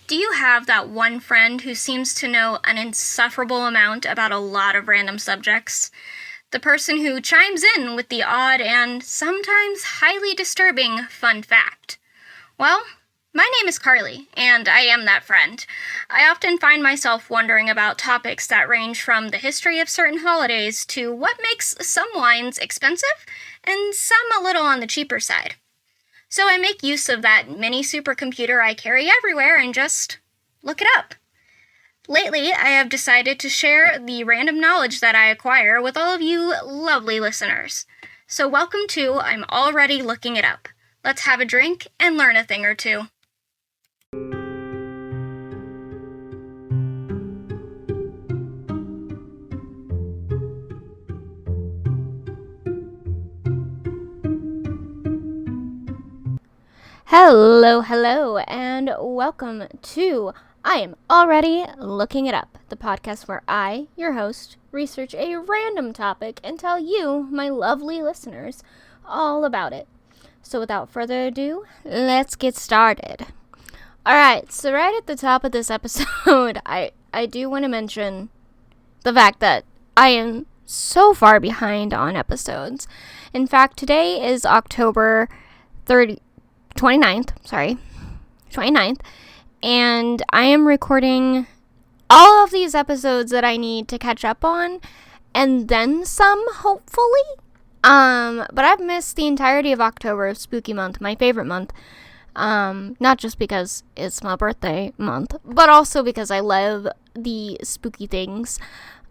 Do you have that one friend who seems to know an insufferable amount about a lot of random subjects? The person who chimes in with the odd and sometimes highly disturbing fun fact. Well, my name is Carly, and I am that friend. I often find myself wondering about topics that range from the history of certain holidays to what makes some wines expensive and some a little on the cheaper side. So I make use of that mini supercomputer I carry everywhere and just look it up. Lately, I have decided to share the random knowledge that I acquire with all of you lovely listeners. So welcome to I'm Already Looking It Up. Let's have a drink and learn a thing or two. Hello, and welcome to I Am Already Looking It Up, the podcast where I, your host, research a random topic and tell you, my lovely listeners, all about it. So without further ado, let's get started. Alright, so right at the top of this episode, I do want to mention the fact that I am so far behind on episodes. In fact, today is October 29th, and I am recording all of these episodes that I need to catch up on, and then some, hopefully. But I've missed the entirety of October, spooky month, my favorite month. Not just because it's my birthday month, but also because I love the spooky things.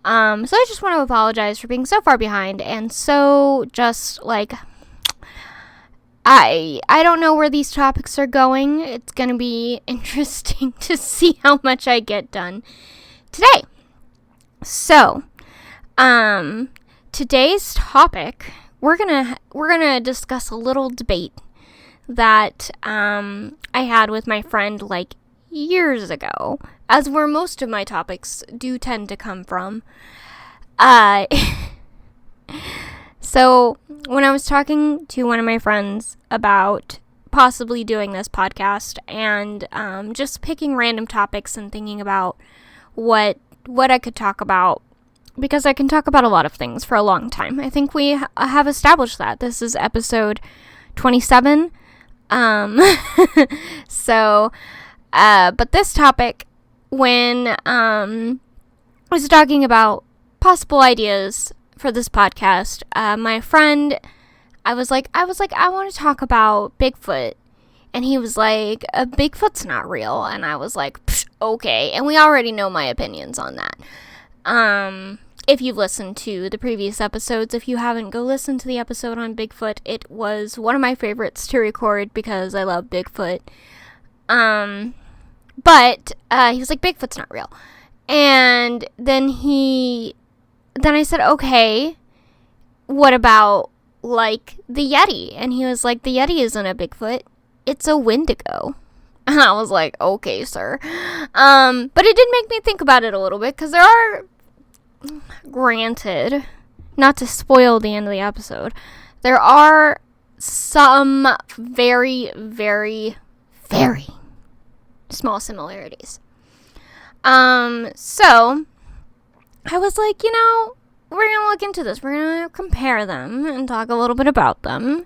So I just want to apologize for being so far behind, and so just, I don't know where these topics are going. It's going to be interesting to see how much I get done today. So, today's topic, we're going to discuss a little debate that I had with my friend years ago, as where most of my topics do tend to come from. So, when I was talking to one of my friends about possibly doing this podcast and just picking random topics and thinking about what I could talk about, because I can talk about a lot of things for a long time. I think we have established that. This is episode 27. So, but this topic, when I was talking about possible ideas for this podcast, my friend, I was like, I want to talk about Bigfoot, and he was like, Bigfoot's not real, and I was like, okay, and we already know my opinions on that. If you've listened to the previous episodes, if you haven't, go listen to the episode on Bigfoot. It was one of my favorites to record because I love Bigfoot. But he was like, Bigfoot's not real, and then I said, okay, what about, the Yeti? And he was like, the Yeti isn't a Bigfoot, it's a Wendigo. And I was like, okay, sir. But it did make me think about it a little bit, because there are, granted, not to spoil the end of the episode, there are some very, very, very small similarities. So I was like, we're going to look into this. We're going to compare them and talk a little bit about them.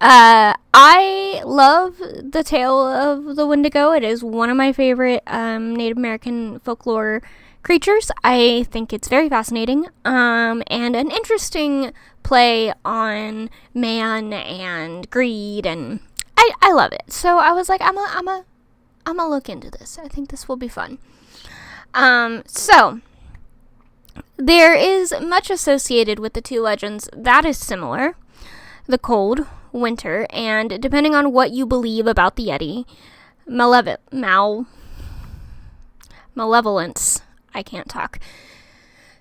I love the tale of the Wendigo. It is one of my favorite Native American folklore creatures. I think it's very fascinating and an interesting play on man and greed, and I love it. So I was like, I'm a look into this. I think this will be fun. So there is much associated with the two legends that is similar. The cold, winter, and depending on what you believe about the Yeti, malevolence. I can't talk.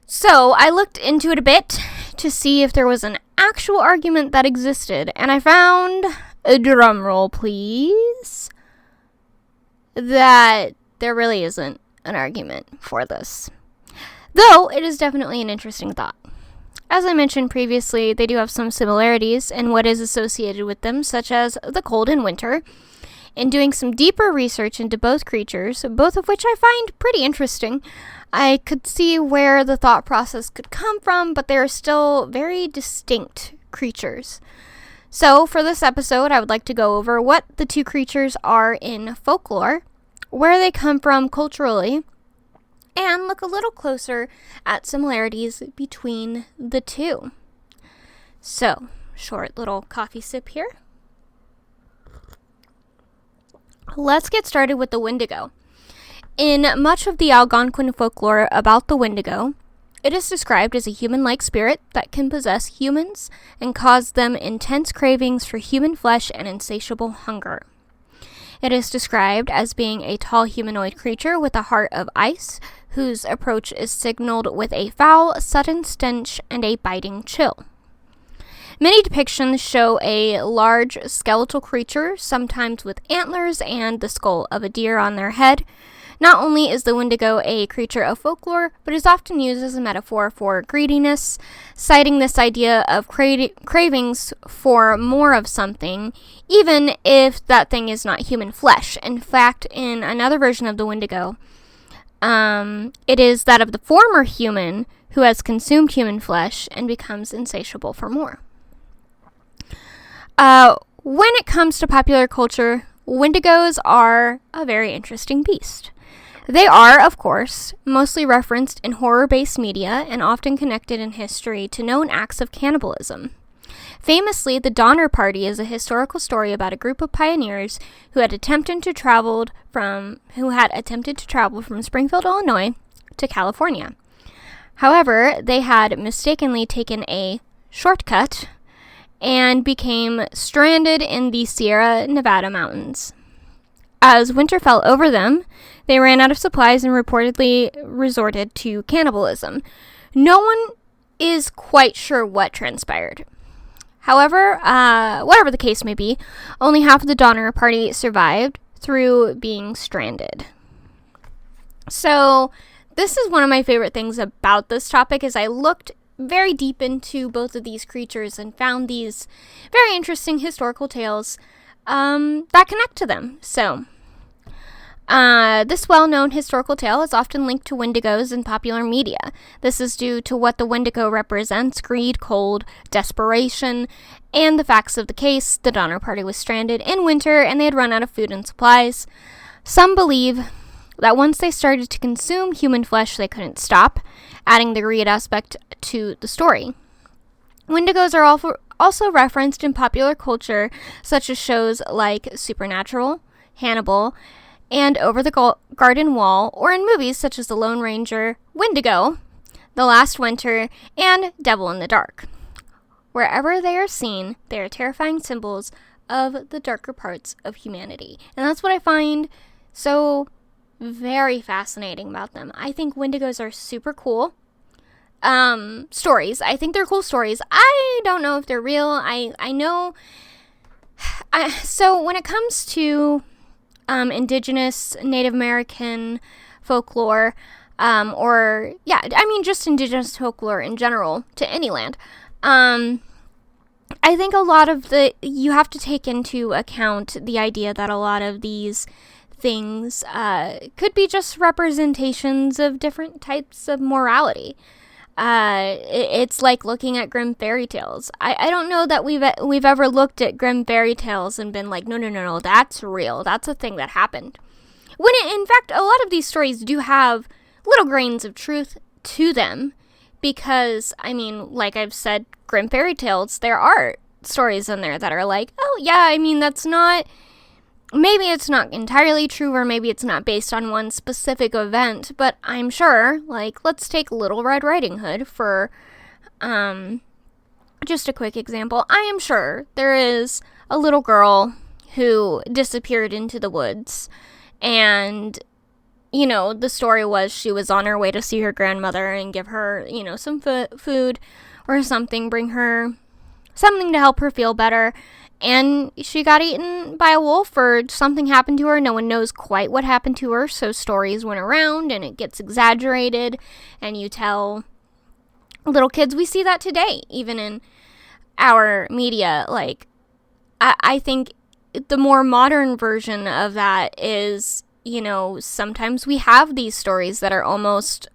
So I looked into it a bit to see if there was an actual argument that existed, and I found, a drum roll please, that there really isn't an argument for this. Though, it is definitely an interesting thought. As I mentioned previously, they do have some similarities in what is associated with them, such as the cold and winter, In doing some deeper research into both creatures, both of which I find pretty interesting, I could see where the thought process could come from, but they are still very distinct creatures. So, for this episode, I would like to go over what the two creatures are in folklore, where they come from culturally, and look a little closer at similarities between the two. So, short little coffee sip here. Let's get started with the Wendigo. In much of the Algonquin folklore about the Wendigo, it is described as a human-like spirit that can possess humans and cause them intense cravings for human flesh and insatiable hunger. It is described as being a tall humanoid creature with a heart of ice, whose approach is signaled with a foul, sudden stench and a biting chill. Many depictions show a large skeletal creature, sometimes with antlers and the skull of a deer on their head. Not only is the Wendigo a creature of folklore, but is often used as a metaphor for greediness, citing this idea of cravings for more of something, even if that thing is not human flesh. In fact, in another version of the Wendigo, it is that of the former human who has consumed human flesh and becomes insatiable for more. When it comes to popular culture, Wendigos are a very interesting beast. They are, of course, mostly referenced in horror-based media and often connected in history to known acts of cannibalism. Famously, the Donner Party is a historical story about a group of pioneers who had attempted to travel from Springfield, Illinois, to California. However, they had mistakenly taken a shortcut and became stranded in the Sierra Nevada mountains. As winter fell over them, they ran out of supplies and reportedly resorted to cannibalism. No one is quite sure what transpired. However, whatever the case may be, only half of the Donner Party survived through being stranded. So, this is one of my favorite things about this topic, is I looked very deep into both of these creatures and found these very interesting historical tales that connect to them. So, this well-known historical tale is often linked to Wendigos in popular media. This is due to what the Wendigo represents: greed, cold, desperation, and the facts of the case. The Donner Party was stranded in winter and they had run out of food and supplies. Some believe that once they started to consume human flesh, they couldn't stop, adding the greed aspect to the story. Wendigos are also referenced in popular culture, such as shows like Supernatural, Hannibal, and Over the Garden Wall, or in movies such as The Lone Ranger, Wendigo, The Last Winter, and Devil in the Dark. Wherever they are seen, they are terrifying symbols of the darker parts of humanity. And that's what I find so very fascinating about them. I think Wendigos are super cool. Stories. I think they're cool stories. I don't know if they're real. I know. So when it comes to indigenous Native American folklore, just indigenous folklore in general to any land, I think a lot of you have to take into account the idea that a lot of these things could be just representations of different types of morality. It's like looking at grim fairy tales. I don't know that we've ever looked at grim fairy tales and been like, no, that's real. That's a thing that happened. When in fact, a lot of these stories do have little grains of truth to them, because, I mean, like I've said, grim fairy tales, there are stories in there that are like, oh yeah, I mean, maybe it's not entirely true, or maybe it's not based on one specific event, but I'm sure, like, let's take Little Red Riding Hood for, just a quick example. I am sure there is a little girl who disappeared into the woods, and, you know, the story was she was on her way to see her grandmother and give her, you know, some food or something, bring her something to help her feel better, and she got eaten by a wolf, or something happened to her. No one knows quite what happened to her, so stories went around and it gets exaggerated, and you tell little kids. We see that today, even in our media. Like, I think the more modern version of that is, sometimes we have these stories that are almost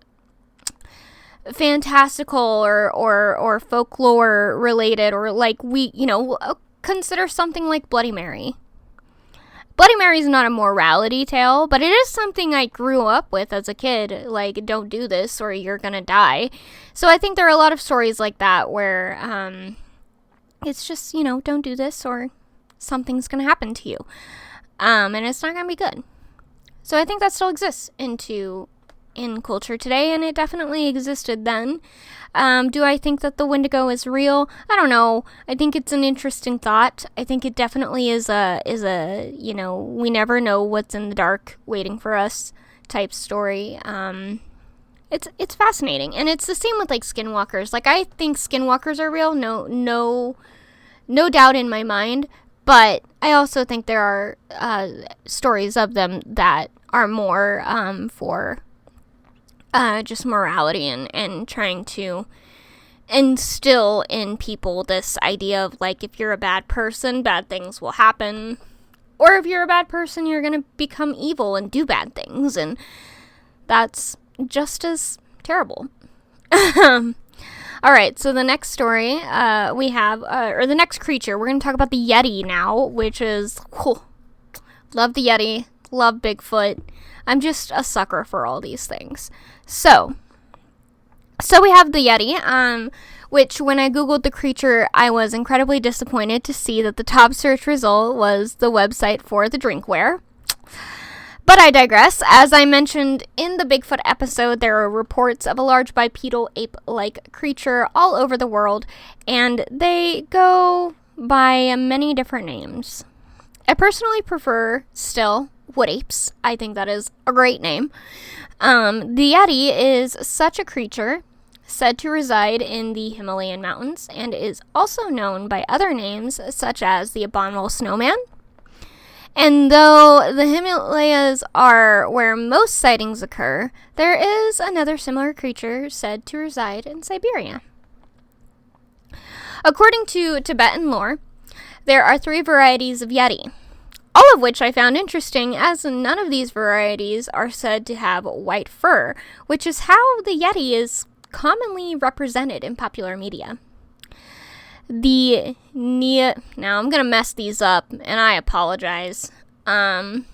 fantastical or folklore related, or like consider something like Bloody Mary. Bloody Mary is not a morality tale, but it is something I grew up with as a kid. Like, don't do this or you're gonna die. So I think there are a lot of stories like that where it's just, don't do this or something's gonna happen to you. And it's not gonna be good. So I think that still exists in culture today, and it definitely existed then. Do I think that the Wendigo is real? I don't know. I think it's an interesting thought. I think it definitely is a we never know what's in the dark waiting for us type story. It's fascinating, and it's the same with like skinwalkers. Like, I think skinwalkers are real. No doubt in my mind. But I also think there are stories of them that are more for just morality and trying to instill in people this idea of, like, if you're a bad person, bad things will happen. Or if you're a bad person, you're going to become evil and do bad things. And that's just as terrible. Alright, so the next story we have, or the next creature, we're going to talk about the Yeti now, which is, love the Yeti, love Bigfoot. I'm just a sucker for all these things. So we have the Yeti, which when I googled the creature, I was incredibly disappointed to see that the top search result was the website for the drinkware. But I digress. As I mentioned in the Bigfoot episode, there are reports of a large bipedal ape-like creature all over the world, and they go by many different names. I personally prefer still wood apes. I think that is a great name. The Yeti is such a creature said to reside in the Himalayan mountains and is also known by other names such as the abominable snowman. And though the Himalayas are where most sightings occur, there is another similar creature said to reside in Siberia. According to Tibetan lore, there are 3 varieties of Yeti, all of which I found interesting, as none of these varieties are said to have white fur, which is how the Yeti is commonly represented in popular media. Now I'm gonna mess these up, and I apologize. The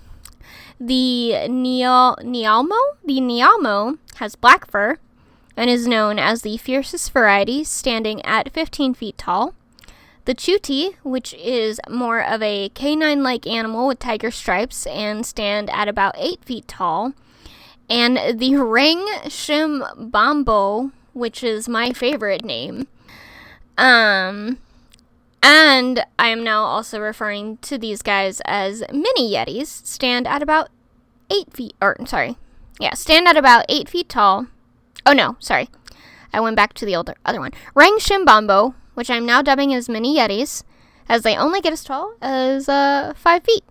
Nialmo has black fur and is known as the fiercest variety, standing at 15 feet tall. The Chuti, which is more of a canine-like animal with tiger stripes and stand at about 8 feet tall. And the Rang Shimbambo, which is my favorite name. And I am now also referring to these guys as mini Yetis, stand at about 8 feet tall. Oh no, sorry. I went back to the other one. Rang Shimbambo, which I'm now dubbing as mini Yetis, as they only get as tall as 5 feet,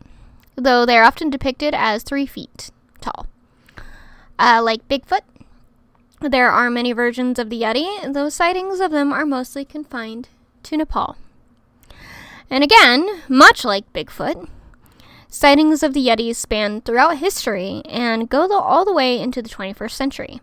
though they are often depicted as 3 feet tall. Like Bigfoot, there are many versions of the Yeti, though sightings of them are mostly confined to Nepal. And again, much like Bigfoot, sightings of the Yetis span throughout history and go all the way into the 21st century.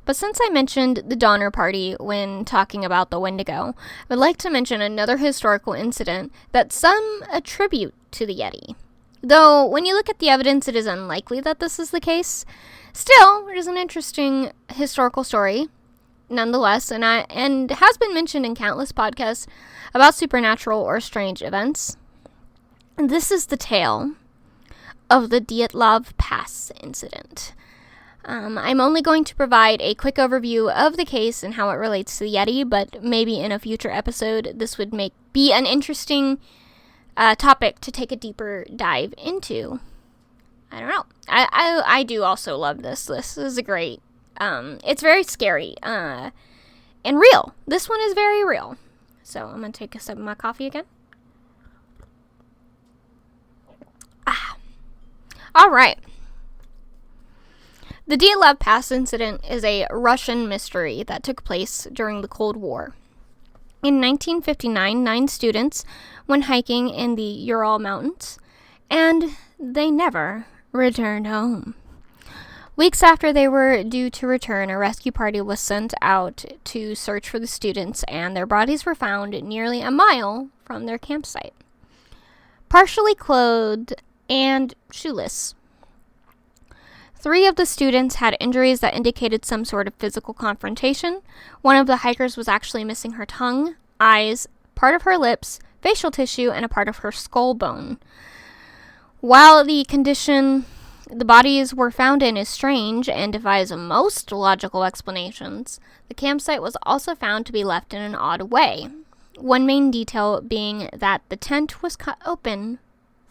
But since I mentioned the Donner Party when talking about the Wendigo, I would like to mention another historical incident that some attribute to the Yeti. Though, when you look at the evidence, it is unlikely that this is the case. Still, it is an interesting historical story, nonetheless, and has been mentioned in countless podcasts about supernatural or strange events. And this is the tale of the Dyatlov Pass incident. I'm only going to provide a quick overview of the case and how it relates to the Yeti, but maybe in a future episode this would be an interesting topic to take a deeper dive into. I don't know. I do also love this. This is a great. It's very scary and real. This one is very real. So I'm gonna take a sip of my coffee again. All right. The Dyatlov Pass incident is a Russian mystery that took place during the Cold War. In 1959, 9 students went hiking in the Ural Mountains. and they never returned home. Weeks after they were due to return, a rescue party was sent out to search for the students, and their bodies were found nearly a mile from their campsite, partially clothed and shoeless. 3 of the students had injuries that indicated some sort of physical confrontation. One of the hikers was actually missing her tongue, eyes, part of her lips, facial tissue, and a part of her skull bone. While the condition the bodies were found in is strange and defies most logical explanations, the campsite was also found to be left in an odd way. One main detail being that the tent was cut open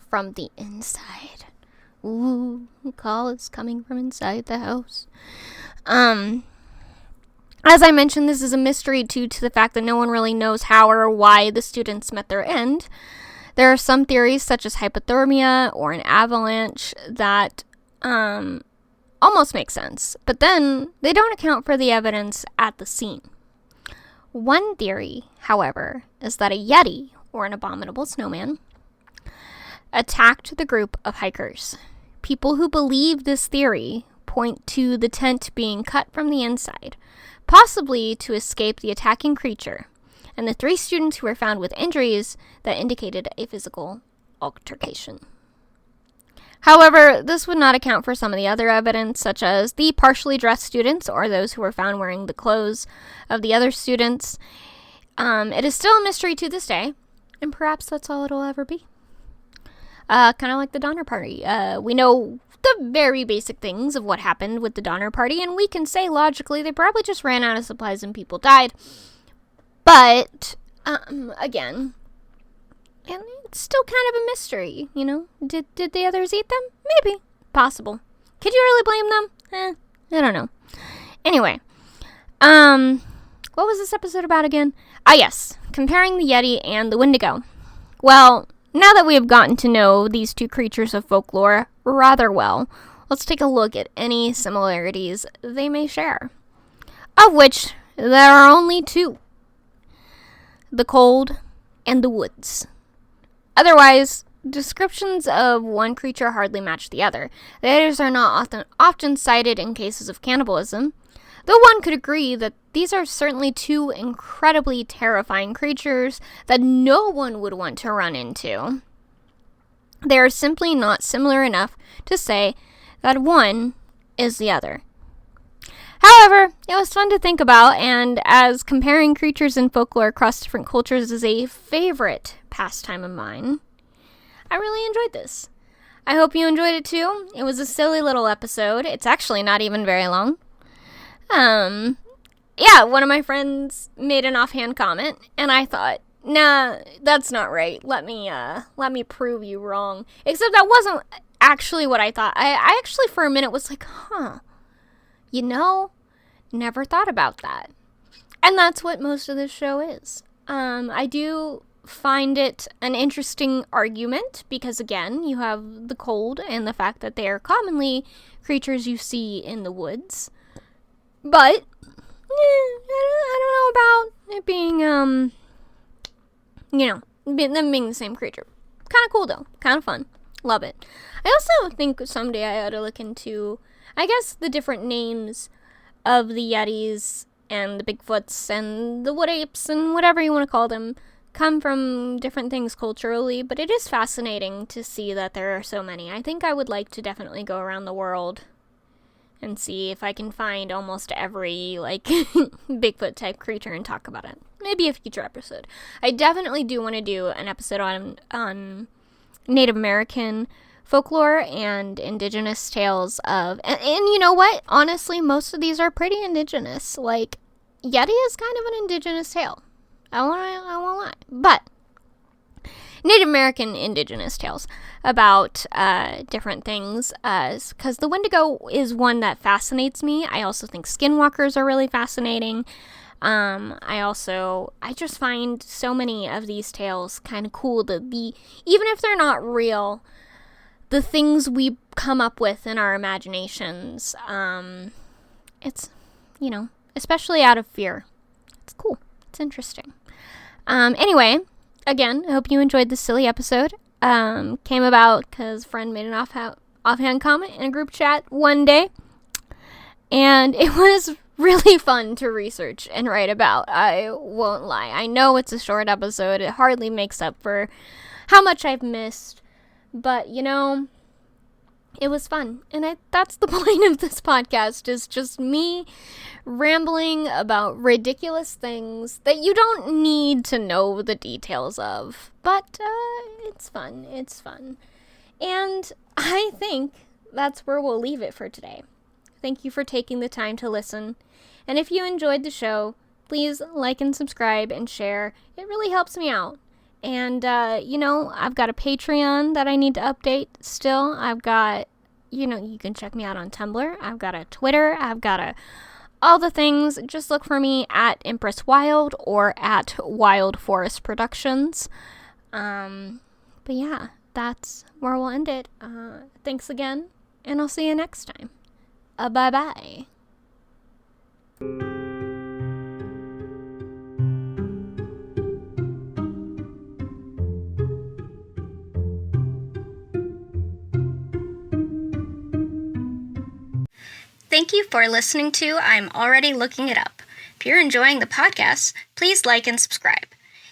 from the inside. Ooh, the call is coming from inside the house. As I mentioned, this is a mystery due to the fact that no one really knows how or why the students met their end. There are some theories, such as hypothermia or an avalanche, that almost make sense, but then they don't account for the evidence at the scene. One theory, however, is that a Yeti, or an abominable snowman, attacked the group of hikers. People who believe this theory point to the tent being cut from the inside, possibly to escape the attacking creature, and the 3 students who were found with injuries that indicated a physical altercation. However, this would not account for some of the other evidence, such as the partially dressed students or those who were found wearing the clothes of the other students. It is still a mystery to this day, and perhaps that's all it'll ever be. Kind of like the Donner Party. We know the very basic things of what happened with the Donner Party, and we can say logically they probably just ran out of supplies and people died. But, again, and it's still kind of a mystery, you know? Did the others eat them? Maybe. Possible. Could you really blame them? I don't know. Anyway, what was this episode about again? Yes, comparing the Yeti and the Wendigo. Well, now that we have gotten to know these 2 creatures of folklore rather well, let's take a look at any similarities they may share. Of which, there are only 2. The cold and the woods. Otherwise, descriptions of one creature hardly match the other. The others are not often cited in cases of cannibalism, though one could agree that these are certainly 2 incredibly terrifying creatures that no one would want to run into. They are simply not similar enough to say that one is the other. However, it was fun to think about, and as comparing creatures in folklore across different cultures is a favorite pastime of mine, I really enjoyed this. I hope you enjoyed it too. It was a silly little episode. It's actually not even very long. Yeah, one of my friends made an offhand comment, and I thought, nah, that's not right. Let me prove you wrong. Except that wasn't actually what I thought. I actually for a minute was like, you know, never thought about that. And that's what most of this show is. I do find it an interesting argument because, again, you have the cold and the fact that they are commonly creatures you see in the woods. But, I don't know about it being, them being the same creature. Kind of cool, though. Kind of fun. Love it. I also think someday I ought to look into, I guess, the different names of the Yetis and the Bigfoots and the Wood Apes and whatever you want to call them come from different things culturally, but it is fascinating to see that there are so many. I think I would like to definitely go around the world and see if I can find almost every, Bigfoot type creature and talk about it. Maybe a future episode. I definitely do want to do an episode on Native American folklore and indigenous tales of, and you know what? Honestly, most of these are pretty indigenous. Like, Yeti is kind of an indigenous tale. I won't lie. But Native American indigenous tales about different things, because the Wendigo is one that fascinates me. I also think skinwalkers are really fascinating. I just find so many of these tales kind of cool to be, even if they're not real, the things we come up with in our imaginations, it's, especially out of fear. It's cool. It's interesting. Anyway, again, I hope you enjoyed this silly episode. came about because a friend made an offhand comment in a group chat one day, and it was really fun to research and write about. I won't lie. I know it's a short episode. It hardly makes up for how much I've missed, but it was fun. And that's the point of this podcast, is just me rambling about ridiculous things that you don't need to know the details of. But it's fun. It's fun. And I think that's where we'll leave it for today. Thank you for taking the time to listen. And if you enjoyed the show, please like and subscribe and share. It really helps me out. And, I've got a Patreon that I need to update still. I've got, you can check me out on Tumblr. I've got a Twitter. I've got all the things. Just look for me at Empress Wild or at Wild Forest Productions. But yeah, that's where we'll end it. Thanks again, and I'll see you next time. Bye-bye. Thank you for listening to I'm Already Looking It Up. If you're enjoying the podcast, please like and subscribe.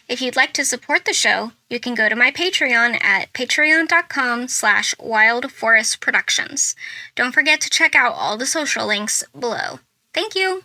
If you'd like to support the show, you can go to my Patreon at patreon.com/wildforestproductions. Don't forget to check out all the social links below. Thank you!